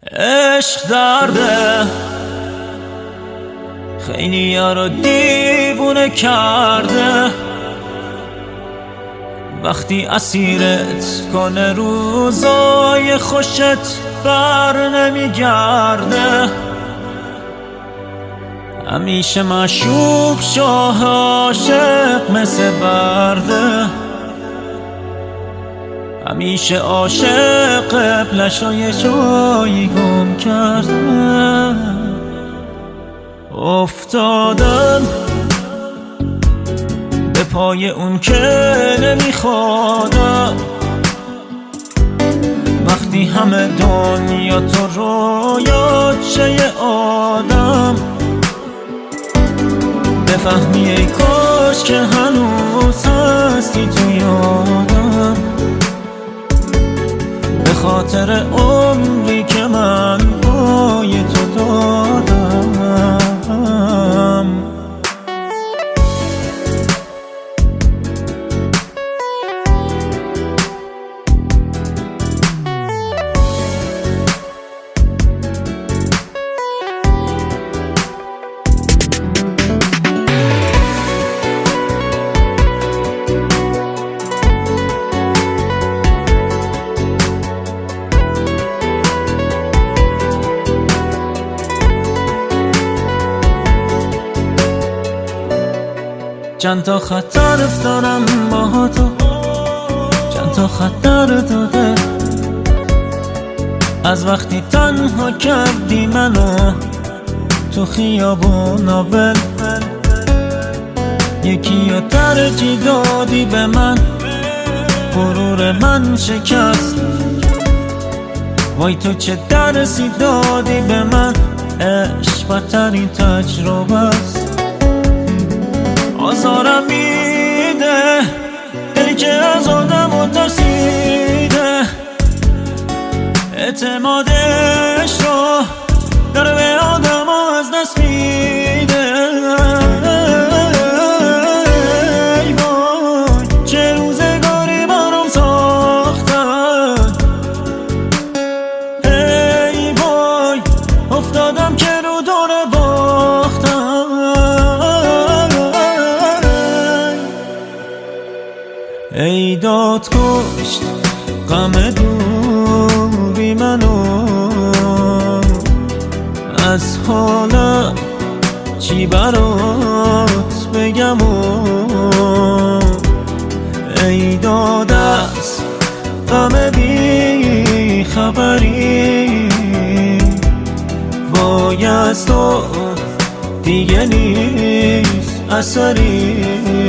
عشق درده، خیلی ها رو دیوونه کرده. وقتی اسیرت کنه روزای خوشت بر نمیگرده. همیشه مشوق شاه عاشق مثل برده. همیشه عاشق قبلش یه جایی گم کرده. افتادن به پای اون که نمیخوادم. وقتی همه دنیا تو رویات شه یه آدم، بفهمی ای کاش که هنوز هستی تو یادم. به خاطر عمری که من پای تو دادم. چند تا خطر افتادم با تو، چند تا خطر داده. از وقتی تنها کردی منو تو خیابون ول، یکی رو ترجیح دادی به من، غرور من شکست. وای تو چه درسی دادی به من، عشق بدترین تجربه است. آزارم میده دلی که از آدم و ترسیده، اعتمادش رو داره به آدم ها از دست میده. ای وای چه روزگاری برام ساختن. ای وای افتادم که رو دور باختم. ای داد کشت غم دوری منو، از حالا چی برات بگم. ای داد از غم بی خبری، وای از تو دیگه نیست اثری.